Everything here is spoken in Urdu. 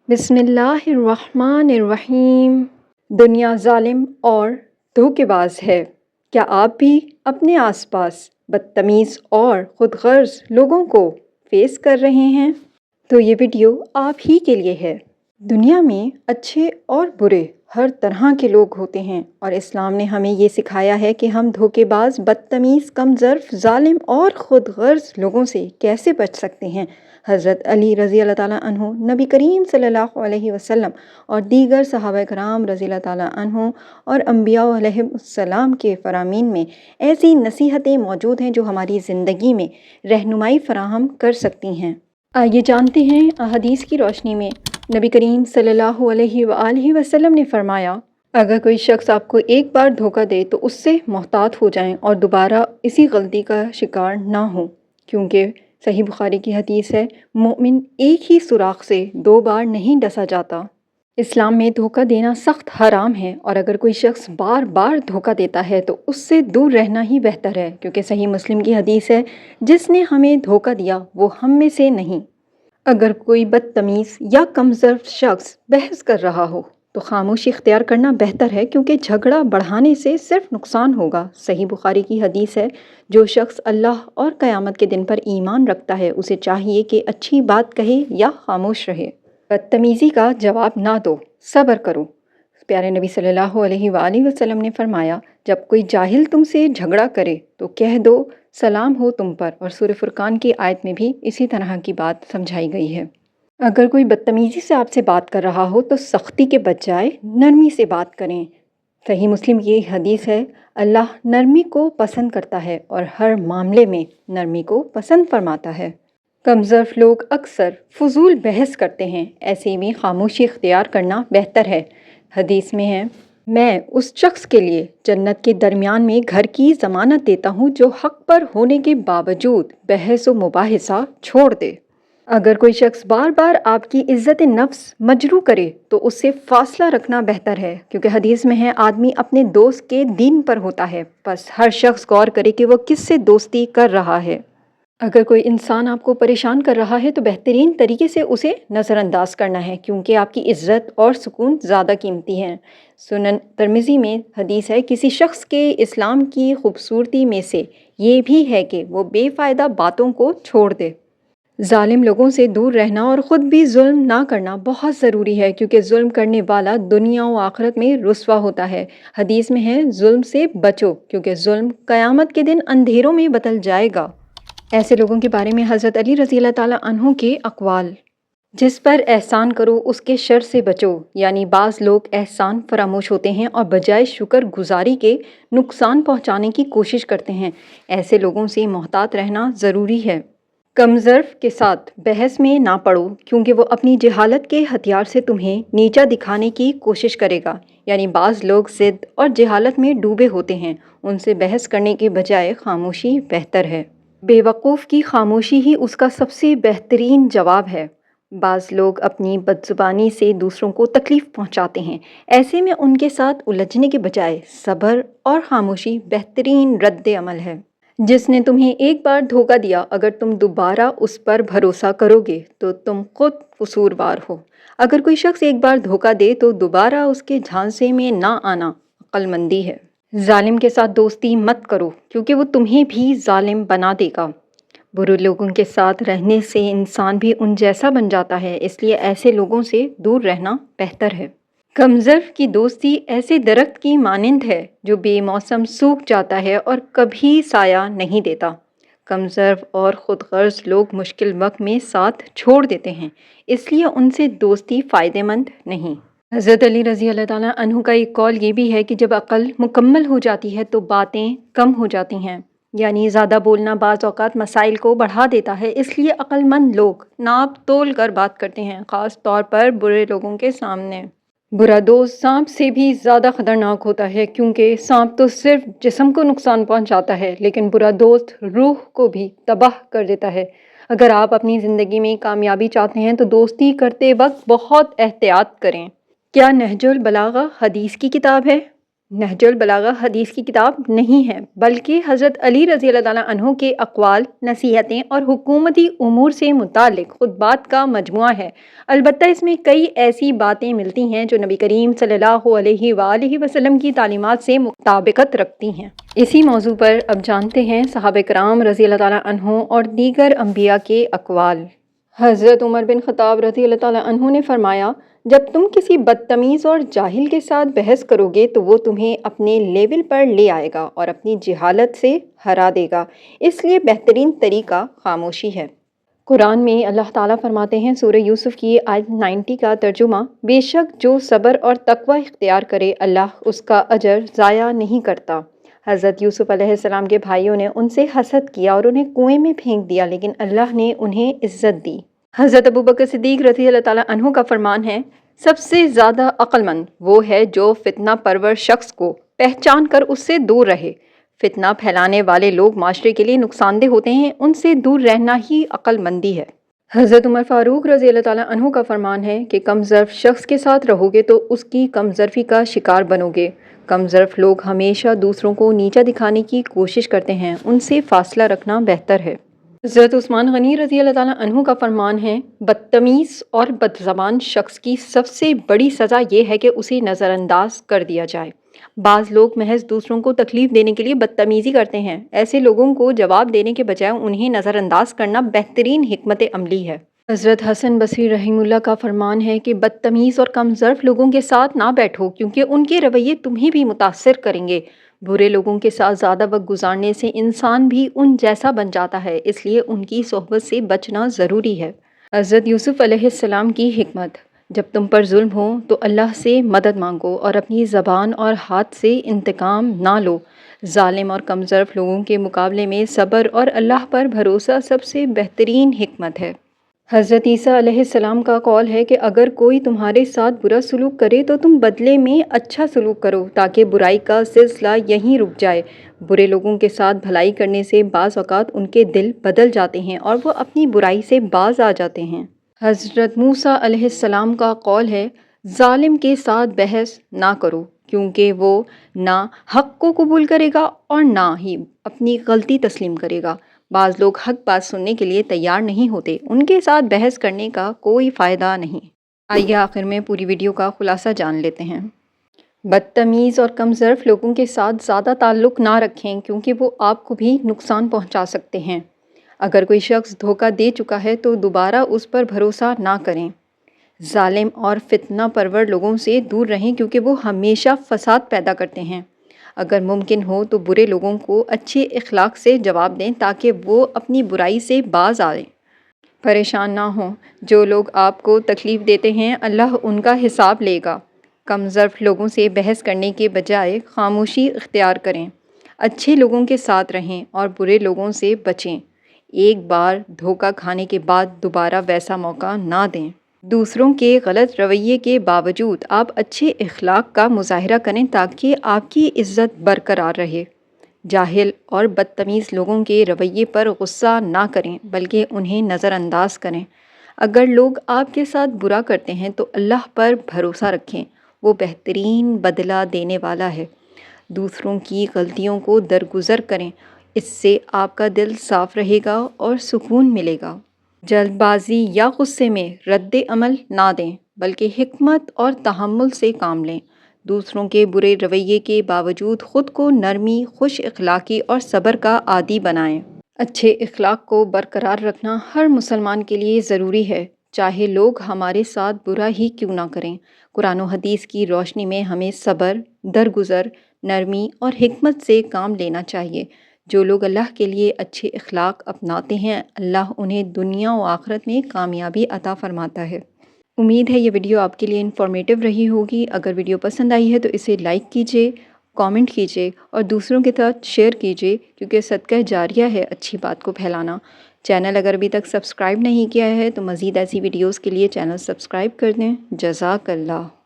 بسم اللہ الرحمن الرحیم۔ دنیا ظالم اور دھوکے باز ہے۔ کیا آپ بھی اپنے آس پاس بدتمیز اور خود غرض لوگوں کو فیس کر رہے ہیں؟ تو یہ ویڈیو آپ ہی کے لیے ہے۔ دنیا میں اچھے اور برے ہر طرح کے لوگ ہوتے ہیں، اور اسلام نے ہمیں یہ سکھایا ہے کہ ہم دھوکے باز، بدتمیز، کم ظرف، ظالم اور خود غرض لوگوں سے کیسے بچ سکتے ہیں۔ حضرت علی رضی اللہ تعالیٰ عنہ، نبی کریم صلی اللہ علیہ وسلم اور دیگر صحابہ کرام رضی اللہ تعالیٰ عنہ اور انبیاء علیہ السلام کے فرامین میں ایسی نصیحتیں موجود ہیں جو ہماری زندگی میں رہنمائی فراہم کر سکتی ہیں۔ آئیے جانتے ہیں احادیث کی روشنی میں۔ نبی کریم صلی اللہ علیہ وآلہ وسلم نے فرمایا، اگر کوئی شخص آپ کو ایک بار دھوکہ دے تو اس سے محتاط ہو جائیں اور دوبارہ اسی غلطی کا شکار نہ ہوں، کیونکہ صحیح بخاری کی حدیث ہے، مومن ایک ہی سوراخ سے دو بار نہیں ڈسا جاتا۔ اسلام میں دھوکہ دینا سخت حرام ہے، اور اگر کوئی شخص بار بار دھوکہ دیتا ہے تو اس سے دور رہنا ہی بہتر ہے، کیونکہ صحیح مسلم کی حدیث ہے، جس نے ہمیں دھوکہ دیا وہ ہم میں سے نہیں۔ اگر کوئی بدتمیز یا کمظرف شخص بحث کر رہا ہو تو خاموشی اختیار کرنا بہتر ہے، کیونکہ جھگڑا بڑھانے سے صرف نقصان ہوگا۔ صحیح بخاری کی حدیث ہے، جو شخص اللہ اور قیامت کے دن پر ایمان رکھتا ہے اسے چاہیے کہ اچھی بات کہے یا خاموش رہے۔ بدتمیزی کا جواب نہ دو، صبر کرو۔ پیارے نبی صلی اللہ علیہ وآلہ وسلم نے فرمایا، جب کوئی جاہل تم سے جھگڑا کرے تو کہہ دو سلام ہو تم پر، اور سورہ فرقان کی آیت میں بھی اسی طرح کی بات سمجھائی گئی ہے۔ اگر کوئی بدتمیزی سے آپ سے بات کر رہا ہو تو سختی کے بجائے نرمی سے بات کریں۔ صحیح مسلم کی حدیث ہے، اللہ نرمی کو پسند کرتا ہے اور ہر معاملے میں نرمی کو پسند فرماتا ہے۔ کمظرف لوگ اکثر فضول بحث کرتے ہیں، ایسے میں خاموشی اختیار کرنا بہتر ہے۔ حدیث میں ہے، میں اس شخص کے لیے جنت کے درمیان میں گھر کی ضمانت دیتا ہوں جو حق پر ہونے کے باوجود بحث و مباحثہ چھوڑ دے۔ اگر کوئی شخص بار بار آپ کی عزت نفس مجروح کرے تو اس سے فاصلہ رکھنا بہتر ہے، کیونکہ حدیث میں ہے، آدمی اپنے دوست کے دین پر ہوتا ہے، بس ہر شخص غور کرے کہ وہ کس سے دوستی کر رہا ہے۔ اگر کوئی انسان آپ کو پریشان کر رہا ہے تو بہترین طریقے سے اسے نظر انداز کرنا ہے، کیونکہ آپ کی عزت اور سکون زیادہ قیمتی ہیں۔ سنن ترمذی میں حدیث ہے، کسی شخص کے اسلام کی خوبصورتی میں سے یہ بھی ہے کہ وہ بے فائدہ باتوں کو چھوڑ دے۔ ظالم لوگوں سے دور رہنا اور خود بھی ظلم نہ کرنا بہت ضروری ہے، کیونکہ ظلم کرنے والا دنیا و آخرت میں رسوا ہوتا ہے۔ حدیث میں ہے، ظلم سے بچو، کیونکہ ظلم قیامت کے دن اندھیروں میں بدل جائے گا۔ ایسے لوگوں کے بارے میں حضرت علی رضی اللہ تعالیٰ عنہ کے اقوال، جس پر احسان کرو اس کے شر سے بچو، یعنی بعض لوگ احسان فراموش ہوتے ہیں اور بجائے شکر گزاری کے نقصان پہنچانے کی کوشش کرتے ہیں۔ ایسے لوگوں سے محتاط رہنا ضروری ہے۔ کمظرف کے ساتھ بحث میں نہ پڑو، کیونکہ وہ اپنی جہالت کے ہتھیار سے تمہیں نیچا دکھانے کی کوشش کرے گا، یعنی بعض لوگ ضد اور جہالت میں ڈوبے ہوتے ہیں، ان سے بحث کرنے کے بجائے خاموشی بہتر ہے۔ بے وقوف کی خاموشی ہی اس کا سب سے بہترین جواب ہے۔ بعض لوگ اپنی بدزبانی سے دوسروں کو تکلیف پہنچاتے ہیں، ایسے میں ان کے ساتھ الجھنے کے بجائے صبر اور خاموشی بہترین رد عمل ہے۔ جس نے تمہیں ایک بار دھوکہ دیا، اگر تم دوبارہ اس پر بھروسہ کرو گے تو تم خود قصوروار ہو۔ اگر کوئی شخص ایک بار دھوکہ دے تو دوبارہ اس کے جھانسے میں نہ آنا عقل مندی ہے۔ ظالم کے ساتھ دوستی مت کرو، کیونکہ وہ تمہیں بھی ظالم بنا دے گا۔ برے لوگوں کے ساتھ رہنے سے انسان بھی ان جیسا بن جاتا ہے، اس لیے ایسے لوگوں سے دور رہنا بہتر ہے۔ کمظرف کی دوستی ایسے درخت کی مانند ہے جو بے موسم سوکھ جاتا ہے اور کبھی سایہ نہیں دیتا۔ کمظرف اور خود غرض لوگ مشکل وقت میں ساتھ چھوڑ دیتے ہیں، اس لیے ان سے دوستی فائدہ مند نہیں۔ حضرت علی رضی اللہ تعالیٰ عنہ کا ایک قول یہ بھی ہے کہ جب عقل مکمل ہو جاتی ہے تو باتیں کم ہو جاتی ہیں، یعنی زیادہ بولنا بعض اوقات مسائل کو بڑھا دیتا ہے، اس لیے عقل مند لوگ ناپ تول کر بات کرتے ہیں، خاص طور پر برے لوگوں کے سامنے۔ برا دوست سانپ سے بھی زیادہ خطرناک ہوتا ہے، کیونکہ سانپ تو صرف جسم کو نقصان پہنچاتا ہے، لیکن برا دوست روح کو بھی تباہ کر دیتا ہے۔ اگر آپ اپنی زندگی میں کامیابی چاہتے ہیں تو دوستی کرتے وقت بہت احتیاط کریں۔ کیا نہج البلاغہ حدیث کی کتاب ہے؟ نہج البلاغہ حدیث کی کتاب نہیں ہے، بلکہ حضرت علی رضی اللہ تعالیٰ عنہ کے اقوال، نصیحتیں اور حکومتی امور سے متعلق خطبات کا مجموعہ ہے۔ البتہ اس میں کئی ایسی باتیں ملتی ہیں جو نبی کریم صلی اللہ علیہ وآلہ وسلم کی تعلیمات سے مطابقت رکھتی ہیں۔ اسی موضوع پر اب جانتے ہیں صحابہ کرام رضی اللہ تعالیٰ عنہ اور دیگر انبیاء کے اقوال۔ حضرت عمر بن خطاب رضی اللہ تعالیٰ عنہ نے فرمایا، جب تم کسی بدتمیز اور جاہل کے ساتھ بحث کرو گے تو وہ تمہیں اپنے لیول پر لے آئے گا اور اپنی جہالت سے ہرا دے گا، اس لیے بہترین طریقہ خاموشی ہے۔ قرآن میں اللہ تعالیٰ فرماتے ہیں، سورہ یوسف کی آیت 90 کا ترجمہ، بے شک جو صبر اور تقوی اختیار کرے اللہ اس کا اجر ضائع نہیں کرتا۔ حضرت یوسف علیہ السلام کے بھائیوں نے ان سے حسد کیا اور انہیں کنویں میں پھینک دیا، لیکن اللہ نے انہیں عزت دی۔ حضرت ابوبکر صدیق رضی اللہ تعالیٰ عنہ کا فرمان ہے، سب سے زیادہ عقل مند وہ ہے جو فتنہ پرور شخص کو پہچان کر اس سے دور رہے۔ فتنہ پھیلانے والے لوگ معاشرے کے لیے نقصان دہ ہوتے ہیں، ان سے دور رہنا ہی عقل مندی ہے۔ حضرت عمر فاروق رضی اللہ تعالیٰ عنہ کا فرمان ہے کہ کم ظرف شخص کے ساتھ رہو گے تو اس کی کم ظرفی کا شکار بنو گے۔ کم ظرف لوگ ہمیشہ دوسروں کو نیچا دکھانے کی کوشش کرتے ہیں، ان سے فاصلہ رکھنا بہتر ہے۔ حضرت عثمان غنی رضی اللہ تعالیٰ عنہ کا فرمان ہے، بدتمیز اور بدزبان شخص کی سب سے بڑی سزا یہ ہے کہ اسے نظر انداز کر دیا جائے۔ بعض لوگ محض دوسروں کو تکلیف دینے کے لیے بدتمیزی کرتے ہیں، ایسے لوگوں کو جواب دینے کے بجائے انہیں نظر انداز کرنا بہترین حکمت عملی ہے۔ حضرت حسن بصری رحمہ اللہ کا فرمان ہے کہ بدتمیز اور کم ظرف لوگوں کے ساتھ نہ بیٹھو، کیونکہ ان کے رویے تمہیں بھی متاثر کریں گے۔ برے لوگوں کے ساتھ زیادہ وقت گزارنے سے انسان بھی ان جیسا بن جاتا ہے، اس لیے ان کی صحبت سے بچنا ضروری ہے۔ حضرت یوسف علیہ السلام کی حکمت، جب تم پر ظلم ہو تو اللہ سے مدد مانگو اور اپنی زبان اور ہاتھ سے انتقام نہ لو۔ ظالم اور کم ظرف لوگوں کے مقابلے میں صبر اور اللہ پر بھروسہ سب سے بہترین حکمت ہے۔ حضرت عیسیٰ علیہ السلام کا قول ہے کہ اگر کوئی تمہارے ساتھ برا سلوک کرے تو تم بدلے میں اچھا سلوک کرو، تاکہ برائی کا سلسلہ یہیں رک جائے۔ برے لوگوں کے ساتھ بھلائی کرنے سے بعض اوقات ان کے دل بدل جاتے ہیں اور وہ اپنی برائی سے باز آ جاتے ہیں۔ حضرت موسیٰ علیہ السلام کا قول ہے، ظالم کے ساتھ بحث نہ کرو، کیونکہ وہ نہ حق کو قبول کرے گا اور نہ ہی اپنی غلطی تسلیم کرے گا۔ بعض لوگ حق بات سننے کے لیے تیار نہیں ہوتے، ان کے ساتھ بحث کرنے کا کوئی فائدہ نہیں۔ آئیے آخر میں پوری ویڈیو کا خلاصہ جان لیتے ہیں۔ بدتمیز اور کم ظرف لوگوں کے ساتھ زیادہ تعلق نہ رکھیں، کیونکہ وہ آپ کو بھی نقصان پہنچا سکتے ہیں۔ اگر کوئی شخص دھوکہ دے چکا ہے تو دوبارہ اس پر بھروسہ نہ کریں۔ ظالم اور فتنہ پرور لوگوں سے دور رہیں، کیونکہ وہ ہمیشہ فساد پیدا کرتے ہیں۔ اگر ممکن ہو تو برے لوگوں کو اچھے اخلاق سے جواب دیں تاکہ وہ اپنی برائی سے باز آئیں۔ پریشان نہ ہوں، جو لوگ آپ کو تکلیف دیتے ہیں اللہ ان کا حساب لے گا۔ کم ظرف لوگوں سے بحث کرنے کے بجائے خاموشی اختیار کریں۔ اچھے لوگوں کے ساتھ رہیں اور برے لوگوں سے بچیں۔ ایک بار دھوکہ کھانے کے بعد دوبارہ ویسا موقع نہ دیں۔ دوسروں کے غلط رویے کے باوجود آپ اچھے اخلاق کا مظاہرہ کریں تاکہ آپ کی عزت برقرار رہے۔ جاہل اور بدتمیز لوگوں کے رویے پر غصہ نہ کریں، بلکہ انہیں نظر انداز کریں۔ اگر لوگ آپ کے ساتھ برا کرتے ہیں تو اللہ پر بھروسہ رکھیں، وہ بہترین بدلہ دینے والا ہے۔ دوسروں کی غلطیوں کو درگزر کریں، اس سے آپ کا دل صاف رہے گا اور سکون ملے گا۔ جلد بازی یا غصے میں رد عمل نہ دیں، بلکہ حکمت اور تحمل سے کام لیں۔ دوسروں کے برے رویے کے باوجود خود کو نرمی، خوش اخلاقی اور صبر کا عادی بنائیں۔ اچھے اخلاق کو برقرار رکھنا ہر مسلمان کے لیے ضروری ہے، چاہے لوگ ہمارے ساتھ برا ہی کیوں نہ کریں۔ قرآن و حدیث کی روشنی میں ہمیں صبر، درگزر، نرمی اور حکمت سے کام لینا چاہیے۔ جو لوگ اللہ کے لیے اچھے اخلاق اپناتے ہیں اللہ انہیں دنیا و آخرت میں کامیابی عطا فرماتا ہے۔ امید ہے یہ ویڈیو آپ کے لیے انفارمیٹیو رہی ہوگی۔ اگر ویڈیو پسند آئی ہے تو اسے لائک کیجیے، کامنٹ کیجیے اور دوسروں کے ساتھ شیئر کیجیے، کیونکہ صدقہ جاریہ ہے اچھی بات کو پھیلانا۔ چینل اگر ابھی تک سبسکرائب نہیں کیا ہے تو مزید ایسی ویڈیوز کے لیے چینل سبسکرائب کر دیں۔ جزاک اللہ۔